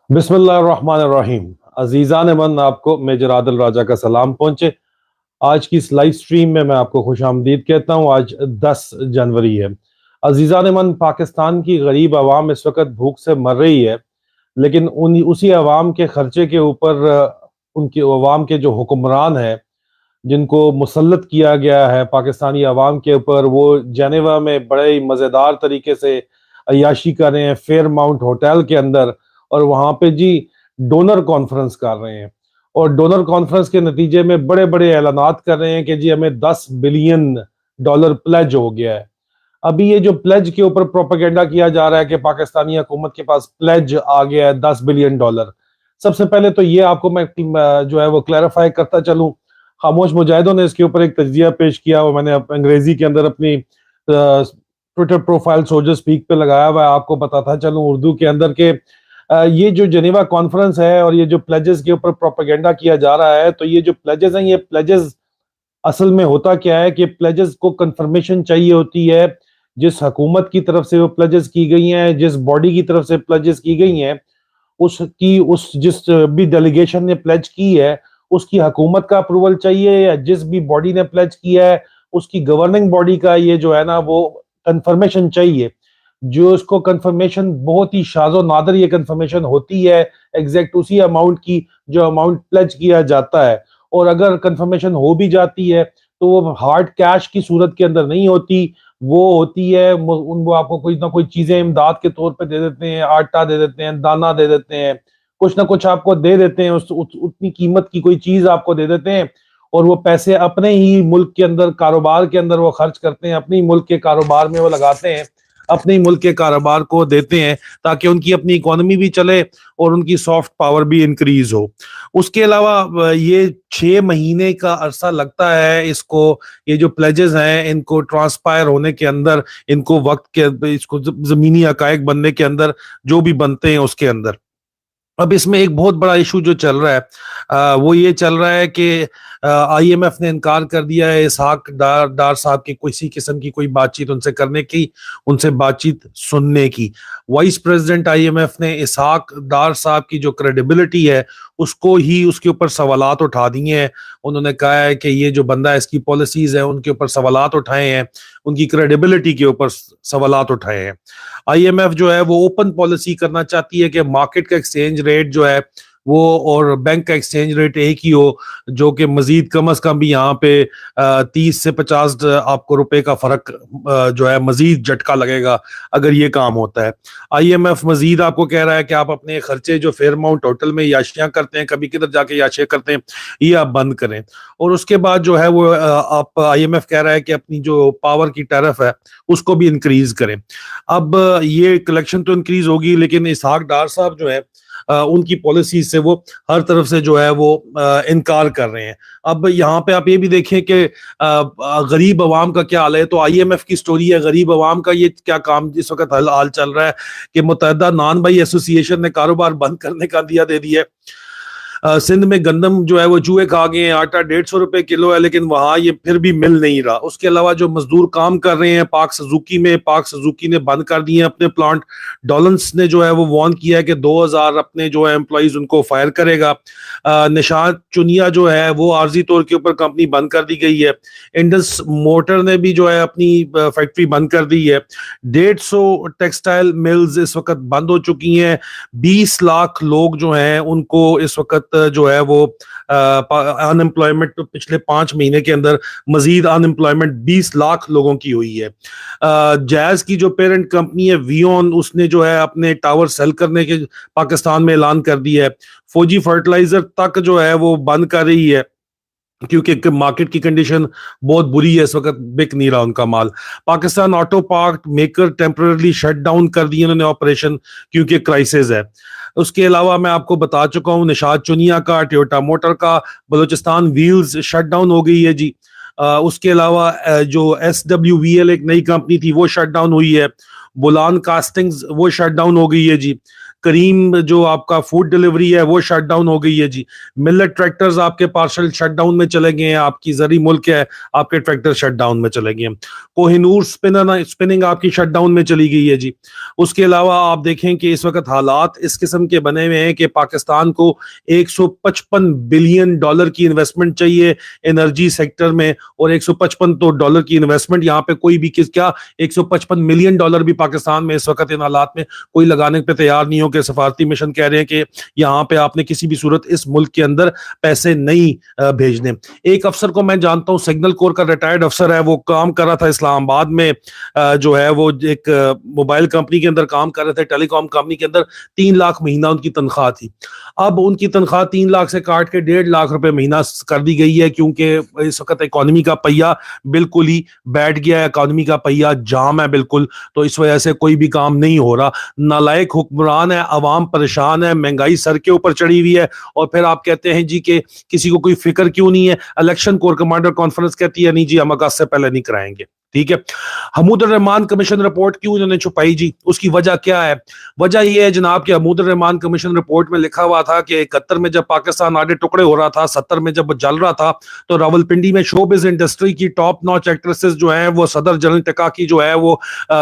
بسم اللہ الرحمن الرحیم. عزیزان من، آپ کو میجر عادل راجہ کا سلام پہنچے. آج کی اس لائیو سٹریم میں آپ کو خوش آمدید کہتا ہوں. آج 10 جنوری ہے. عزیزان من، پاکستان کی غریب عوام اس وقت بھوک سے مر رہی ہے، لیکن اسی عوام کے خرچے کے اوپر ان کی عوام کے جو حکمران ہیں جن کو مسلط کیا گیا ہے پاکستانی عوام کے اوپر، وہ جنیوا میں بڑے مزیدار طریقے سے عیاشی کر رہے ہیں فیئر ماؤنٹ ہوٹل کے اندر، اور وہاں پہ ڈونر کانفرنس کر رہے ہیں. اور ڈونر کانفرنس کے نتیجے میں بڑے بڑے اعلانات کر رہے ہیں کہ ہمیں $10 بلین پلیج ہو گیا ہے. ابھی یہ جو پلیج کے اوپر پروپیگنڈا کیا جا رہا ہے کہ پاکستانی حکومت کے پاس پلیج آ گیا ہے $10 بلین. سب سے پہلے تو یہ آپ کو میں جو ہے وہ کلیریفائی کرتا چلوں. خاموش مجاہدوں نے اس کے اوپر ایک تجزیہ پیش کیا، وہ میں نے انگریزی کے اندر اپنی ٹویٹر پروفائل سولجر سپیک پہ لگایا ہوا ہے. آپ کو بتاتا چلوں اردو کے اندر کہ یہ جو جنیوا کانفرنس ہے اور یہ جو پلیجز کے اوپر پروپیگنڈا کیا جا رہا ہے، تو یہ جو پلیجز ہیں، یہ پلیجز اصل میں ہوتا کیا ہے کہ پلیجز کو کنفرمیشن چاہیے ہوتی ہے. جس حکومت کی طرف سے وہ پلیجز کی گئی ہیں، جس باڈی کی طرف سے پلیجز کی گئی ہیں، جس بھی ڈیلیگیشن نے پلیج کی ہے اس کی حکومت کا اپروول چاہیے، یا جس بھی باڈی نے پلیج کیا ہے اس کی گورننگ باڈی کا یہ جو ہے نا وہ کنفرمیشن چاہیے. جو اس کو کنفرمیشن بہت ہی شاذ و نادر یہ کنفرمیشن ہوتی ہے ایگزیکٹ اسی اماؤنٹ کی جو اماؤنٹ پلیج کیا جاتا ہے. اور اگر کنفرمیشن ہو بھی جاتی ہے تو وہ ہارڈ کیش کی صورت کے اندر نہیں ہوتی، وہ ہوتی ہے وہ آپ کو کوئی نہ کوئی چیزیں امداد کے طور پہ دے دیتے ہیں، آٹا دے دیتے ہیں، دانہ دے دیتے ہیں، کچھ نہ کچھ آپ کو دے دیتے ہیں، اتنی قیمت کی کوئی چیز آپ کو دے دیتے ہیں، اور وہ پیسے اپنے ہی ملک کے اندر کاروبار کے اندر وہ خرچ کرتے ہیں، اپنی ملک کے کاروبار میں وہ لگاتے ہیں، اپنی ملک کے کاروبار کو دیتے ہیں تاکہ ان کی اپنی اکانومی بھی چلے اور ان کی سافٹ پاور بھی انکریز ہو. اس کے علاوہ یہ 6 مہینے کا عرصہ لگتا ہے اس کو، یہ جو پلیجز ہیں ان کو ٹرانسپائر ہونے کے اندر، ان کو وقت کے اس کو زمینی حقائق بننے کے اندر جو بھی بنتے ہیں اس کے اندر. اب اس میں ایک بہت بڑا ایشو جو چل رہا ہے وہ یہ چل رہا ہے کہ آئی ایم ایف نے انکار کر دیا ہے اسحاق ڈار صاحب کی کسی قسم کی کوئی بات چیت ان سے کرنے کی، ان سے بات چیت سننے کی. Vice president I M F نے اسحاق ڈار صاحب کی جو کریڈیبلٹی ہے اس کو ہی اس کے اوپر سوالات اٹھا دیے ہیں. انہوں نے کہا ہے کہ یہ جو بندہ ہے اس کی پالیسیز ہیں ان کے اوپر سوالات اٹھائے ہیں، ان کی کریڈیبلٹی کے اوپر سوالات اٹھائے ہیں. آئی ایم ایف جو ہے وہ اوپن پالیسی کرنا چاہتی ہے کہ مارکیٹ کا ایکسچینج ریٹ جو ہے وہ اور بینک کا ایکسچینج ریٹ ایک ہی ہو، جو کہ مزید کم از کم بھی یہاں پہ 30 سے 50 آپ کو روپے کا فرق جو ہے مزید جھٹکا لگے گا اگر یہ کام ہوتا ہے. آئی ایم ایف مزید آپ کو کہہ رہا ہے کہ آپ اپنے خرچے جو فیئر ماؤنٹ ہوٹل میں یاشیاں کرتے ہیں، کبھی کدھر جا کے یاشیاں کرتے ہیں، یہ آپ بند کریں. اور اس کے بعد جو ہے وہ آپ آئی ایم ایف کہہ رہا ہے کہ اپنی جو پاور کی ٹیرف ہے اس کو بھی انکریز کریں. اب یہ کلیکشن تو انکریز ہوگی، لیکن اسحاق ڈار صاحب جو ہے ان کی پالیسیز سے وہ ہر طرف سے جو ہے وہ انکار کر رہے ہیں. اب یہاں پہ آپ یہ بھی دیکھیں کہ غریب عوام کا کیا حال ہے. تو آئی ایم ایف کی سٹوری ہے، غریب عوام کا یہ کیا کام اس وقت حال چل رہا ہے کہ متحدہ نان بھائی ایسوسی ایشن نے کاروبار بند کرنے کا دے دیا ہے. سندھ میں گندم جو ہے وہ چوہے کھا گئے ہیں، آٹا 150 روپے کلو ہے، لیکن وہاں یہ پھر بھی مل نہیں رہا. اس کے علاوہ جو مزدور کام کر رہے ہیں پاک سزوکی نے بند کر دیے ہیں اپنے پلانٹ. ڈولنس نے جو ہے وہ وارن کیا ہے کہ 2000 اپنے جو ہے امپلائیز ان کو فائر کرے گا. نشاد چنیا جو ہے وہ عارضی طور کے اوپر کمپنی بند کر دی گئی ہے. انڈس موٹر نے بھی جو ہے اپنی فیکٹری بند کر دی ہے. 150 ٹیکسٹائل ملز اس وقت بند ہو چکی ہیں. 20 لاکھ لوگ جو ہیں ان کو اس وقت جو ہے وہ ان امپلائمنٹ پچھلے 5 مہینے کے اندر مزید ان امپلائمنٹ 20 لاکھ لوگوں کی ہوئی ہے. جائز کی جو پیرنٹ کمپنی ہے ویون، اس نے جو ہے اپنے ٹاور سیل کرنے کے پاکستان میں اعلان کر دیا ہے. فوجی فرٹیلائزر تک جو ہے وہ بند کر رہی ہے کیونکہ مارکیٹ کی کنڈیشن بہت بری ہے، اس وقت بک نہیں رہا ان کا مال. Pakistan auto part maker temporarily shut down کر دیے انہوں نے آپریشن کیونکہ کرائسس ہے. اس کے علاوہ میں آپ کو بتا چکا ہوں نشاد چنیا کا، ٹویوٹا موٹر کا، بلوچستان ویلز شٹ ڈاؤن ہو گئی ہے جی. اس کے علاوہ جو ایس ڈبلیو وی ایل ایک نئی کمپنی تھی وہ شٹ ڈاؤن ہوئی ہے. بولان کاسٹنگز وہ شٹ ڈاؤن ہو گئی ہے جی. کریم جو آپ کا فوڈ ڈلیوری ہے وہ شٹ ڈاؤن ہو گئی ہے جی. ملٹ ٹریکٹرز آپ کے پارشل شٹ ڈاؤن میں چلے گئے ہیں, آپ کی زرعی ملک ہے, آپ کے ٹریکٹر شٹ ڈاؤن میں چلے گئے ہیں. کوہ نور اسپننگ آپ کی شٹ ڈاؤن میں چلی گئی ہے جی. اس کے علاوہ آپ دیکھیں کہ اس وقت حالات اس قسم کے بنے ہوئے ہیں کہ پاکستان کو $155 بلین کی انویسٹمنٹ چاہیے انرجی سیکٹر میں, اور $155 کی انویسٹمنٹ یہاں پہ کوئی بھی کیا $155 ملین بھی پاکستان میں اس وقت ان حالات میں کوئی لگانے پہ تیار نہیں ہو. کہ سفارتی مشن کہہ رہے ہیں کہ یہاں پہ آپ نے کسی بھی صورت اس ملک کے اندر پیسے نہیں بھیجنے. ایک افسر کو میں جانتا ہوں, سگنل کور کا ریٹائرڈ افسر ہے, وہ کام کر رہا تھا اسلام آباد میں, جو ہے وہ ایک موبائل کمپنی کے اندر کام کر رہے تھے, ٹیلی کام کمپنی کے اندر. 3 لاکھ مہینہ ان کی تنخواہ تھی. اب ان کی تنخواہ 3 لاکھ سے کاٹ کے 1.5 لاکھ روپے مہینہ کر دی گئی ہے, کیونکہ اس وقت اکانومی کا پہیہ بالکل ہی بیٹھ گیا ہے, اکانومی کا پہیہ جام ہے بالکل, تو اس وجہ سے کوئی بھی کام نہیں ہو رہا. نالائق حکمران ہے, عوام پریشان ہے, مہنگائی سر کے اوپر چڑھی ہوئی ہے, اور پھر آپ کہتے ہیں جی کہ کسی کو کوئی فکر کیوں نہیں ہے. الیکشن کور کمانڈر کانفرنس کہتی ہے نہیں جی ہم اگست سے پہلے نہیں کرائیں گے. ٹھیک ہے, حمود الرحمان کمیشن رپورٹ کیوں انہوں نے چھپائی جی, اس کی وجہ کیا ہے؟ وجہ یہ ہے جناب کہ حمود الرحمان کمیشن رپورٹ میں لکھا ہوا تھا کہ 71 میں جب پاکستان آدھے ٹکڑے ہو رہا تھا, 70 میں جب جل رہا تھا, تو راولپنڈی میں شوبز انڈسٹری کی ٹاپ نوچ ایکٹریسز جو ہیں وہ صدر جنرل ٹکا کی جو ہے وہ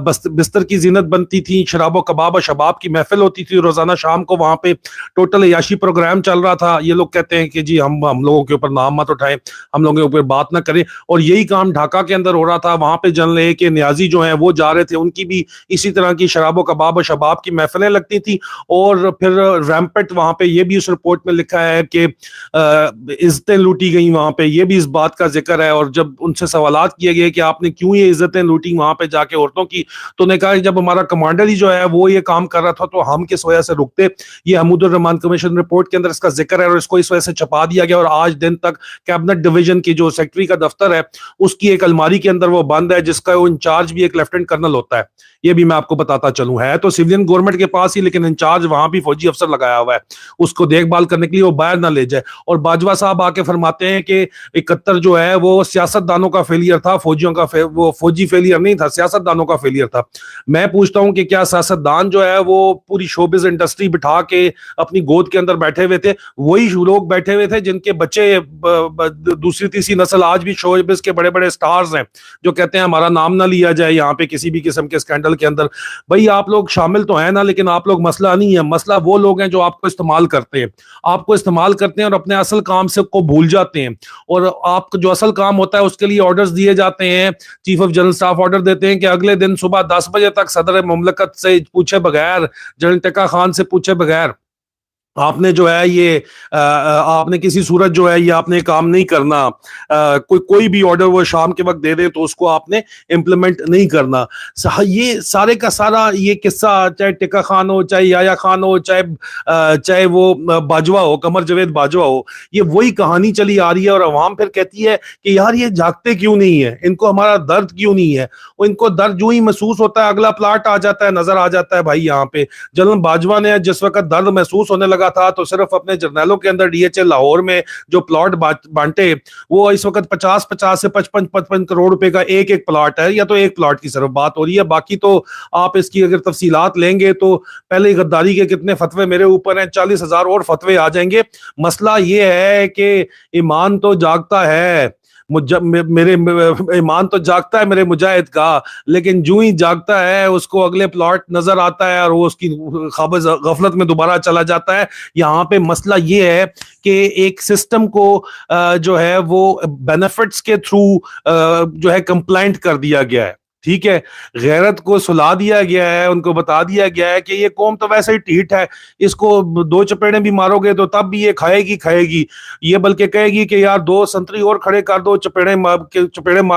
بستر کی زینت بنتی تھی, شراب و کباب و شباب کی محفل ہوتی تھی, روزانہ شام کو وہاں پہ ٹوٹل عیاشی پروگرام چل رہا تھا. یہ لوگ کہتے ہیں کہ جی ہم لوگوں کے اوپر نام مت اٹھائیں, ہم لوگوں کے اوپر بات نہ کریں, اور یہی کام ڈھاکہ کے اندر ہو رہا تھا. وہاں پہ جنرل اے کے نیازی جو ہیں وہ جا رہے تھے, ان کی بھی اسی طرح کی شراب و کباب و شباب کی محفلیں لگتی تھی. اور پھر ریمپٹ وہاں پہ یہ بھی اس رپورٹ میں لکھا ہے کہ عزتیں لوٹی گئیں وہاں پہ, یہ بھی اس بات کا ذکر ہے. اور جب ان سے سوالات کیے گئے کہ آپ نے کیوں یہ عزتیں لوٹی وہاں پہ جا کے عورتوں کی, تو انہوں نے کہا کہ جب ہمارا کمانڈر ہی جو ہے وہ یہ کام کر رہا تھا تو ہم کس وجہ سے رکتے. یہ حمود الرحمان کمیشن رپورٹ کے اندر اس کا ذکر ہے, اور اس کو اس وجہ سے چھپا دیا گیا, اور آج دن تک کیبنٹ ڈویژن کی جو سیکٹری کا دفتر ہے اس کی ایک الماری کے اندر وہ بند ہے, جس کا وہ انچارج بھی ایک لیفٹیننٹ کرنل ہوتا ہے. یہ بھی میں آپ کو بتاتا چلوں, ہے تو سیوین گورنمنٹ کے پاس ہی, لیکن انچارج وہاں بھی فوجی افسر لگایا ہوا ہے, اس کو دیکھ بھال کرنے کے لیے وہ باہر نہ لے جائے. اور باجوہ صاحب آ کے فرماتے ہیں کہ 71 جو ہے وہ سیاست دانوں کا فیلئر تھا, فوجیوں کا وہ فوجی فیلئر نہیں تھا, سیاست دانوں کا فیلئر تھا. میں پوچھتا ہوں کہ کیا سیاست دان جو ہے وہ پوری شوبز انڈسٹری بٹھا کے اپنی گود کے اندر بیٹھے ہوئے تھے؟ وہی لوگ بیٹھے ہوئے تھے جن کے بچے دوسری تیسری نسل آج بھی شوبز کے بڑے بڑے سٹارز ہیں, جو کہتے ہیں ہمارا نام نہ لیا جائے یہاں پہ کسی بھی قسم کے اسکینڈل کے اندر. بھائی آپ لوگ شامل تو ہیں نا, لیکن آپ لوگ مسئلہ نہیں ہے. مسئلہ وہ لوگ ہیں جو آپ کو استعمال کرتے ہیں, آپ کو استعمال کرتے ہیں اور اپنے اصل کام سے کو بھول جاتے ہیں. اور آپ کا جو اصل کام ہوتا ہے اس کے لیے آرڈرز دیے جاتے ہیں, chief of general staff order دیتے ہیں کہ اگلے دن صبح 10 بجے تک صدر مملکت سے پوچھے بغیر, جنرل ٹکا خان سے پوچھے بغیر آپ نے جو ہے یہ آپ نے کسی صورت جو ہے یہ آپ نے کام نہیں کرنا. کوئی بھی آرڈر وہ شام کے وقت دے دیں تو اس کو آپ نے امپلیمنٹ نہیں کرنا. یہ سارے کا سارا یہ قصہ, چاہے ٹکا خان ہو, چاہے یایا خان ہو, چاہے وہ باجوہ ہو, قمر جاوید باجوہ ہو, یہ وہی کہانی چلی آ رہی ہے. اور عوام پھر کہتی ہے کہ یار یہ جاگتے کیوں نہیں ہے, ان کو ہمارا درد کیوں نہیں ہے. ان کو درد جو ہی محسوس ہوتا ہے اگلا پلاٹ آ جاتا ہے, نظر آ جاتا ہے. بھائی یہاں پہ جنرل باجوہ نے جس وقت درد محسوس ہونے لگا تھا تو صرف اپنے جرنیلوں کے اندر DHA لاہور میں جو پلاٹ بانٹے, وہ اس وقت 50 سے 55 کروڑ روپے کا ایک پلاٹ ہے, یا تو ایک پلاٹ کی صرف بات ہو رہی ہے. باقی تو آپ اس کی اگر تفصیلات لیں گے تو پہلے غداری کے کتنے فتوے میرے اوپر ہیں, 40,000 اور فتوے آ جائیں گے. مسئلہ یہ ہے کہ ایمان تو جاگتا ہے, میرے ایمان تو جاگتا ہے میرے مجاہد کا, لیکن جو ہی جاگتا ہے اس کو اگلے پلاٹ نظر آتا ہے اور وہ اس کی غفلت میں دوبارہ چلا جاتا ہے. یہاں پہ مسئلہ یہ ہے کہ ایک سسٹم کو جو ہے وہ بینیفٹس کے تھرو جو ہے کمپلائنٹ کر دیا گیا ہے. ٹھیک ہے, غیرت کو سلا دیا گیا ہے, ان کو بتا دیا گیا ہے کہ یہ قوم تو ویسے ہی ٹھیٹ ہے, اس کو 2 چپیڑے بھی مارو گے تو تب بھی یہ کھائے گی. یہ بلکہ کہے گی کہ یار 2 سنتری اور کھڑے کر دو, چپیڑے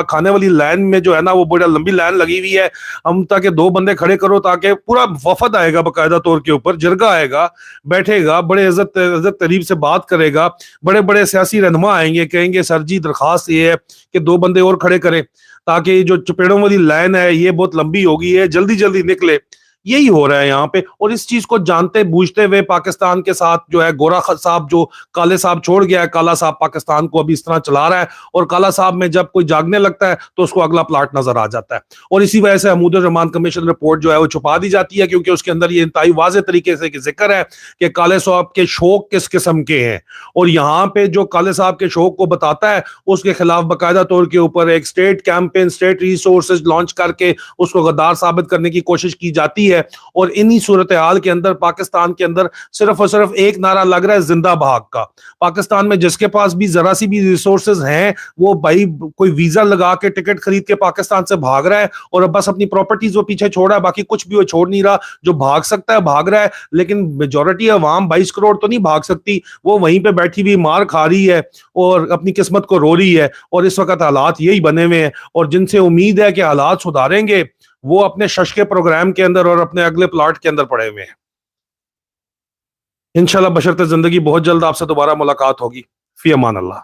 کھانے والی لائن میں جو ہے نا وہ بڑا لمبی لائن لگی ہوئی ہے, ہم تاکہ 2 بندے کھڑے کرو, تاکہ پورا وفد آئے گا باقاعدہ طور کے اوپر, جرگہ آئے گا, بیٹھے گا, بڑے عزت تریب سے بات کرے گا, بڑے بڑے سیاسی رہنما آئیں گے, کہیں گے سر جی درخواست یہ ہے کہ 2 بندے اور کھڑے کریں تاکہ جو چپیڑوں والی لائن ہے یہ بہت لمبی ہوگی ہے, جلدی نکلے. یہی ہو رہا ہے یہاں پہ. اور اس چیز کو جانتے بوجھتے ہوئے پاکستان کے ساتھ جو ہے گورا صاحب جو کالے صاحب چھوڑ گیا ہے, کالا صاحب پاکستان کو ابھی اس طرح چلا رہا ہے, اور کالا صاحب میں جب کوئی جاگنے لگتا ہے تو اس کو اگلا پلاٹ نظر آ جاتا ہے. اور اسی وجہ سے حمود الرحمان کمیشن رپورٹ جو ہے وہ چھپا دی جاتی ہے, کیونکہ اس کے اندر یہ انتہائی واضح طریقے سے ذکر ہے کہ کالے صاحب کے شوق کس قسم کے ہیں. اور یہاں پہ جو کالے صاحب کے شوق کو بتاتا ہے اس کے خلاف باقاعدہ طور کے اوپر ایک state campaign, state resources launch کر کے اس کو غدار ثابت کرنے کی کوشش کی جاتی ہے. اور انہی صورتحال کے اندر پاکستان کے اندر صرف اور صرف ایک نعرہ لگ رہا ہے زندہ بھاگ کا. پاکستان میں جس کے پاس بھی ذرا سی بھی ریسورسز ہیں وہ بھائی کوئی ویزا لگا کے ٹکٹ خرید کے پاکستان سے بھاگ رہا ہے, اور اب بس اپنی پراپرٹیز وہ پیچھے چھوڑ رہا ہے, باقی کچھ بھی وہ چھوڑ نہیں رہا. جو بھاگ سکتا ہے بھاگ رہا ہے, لیکن میجورٹی عوام 22 کروڑ تو نہیں بھاگ سکتی. وہ وہیں پہ بیٹھی ہوئی مار کھا رہی ہے اور اپنی قسمت کو رو رہی ہے. اور اس وقت حالات یہی بنے ہوئے ہیں, اور جن سے امید ہے کہ حالات سدھاریں گے وہ اپنے شش کے پروگرام کے اندر اور اپنے اگلے پلاٹ کے اندر پڑے ہوئے ہیں. انشاءاللہ بشرط زندگی بہت جلد آپ سے دوبارہ ملاقات ہوگی. فی امان اللہ.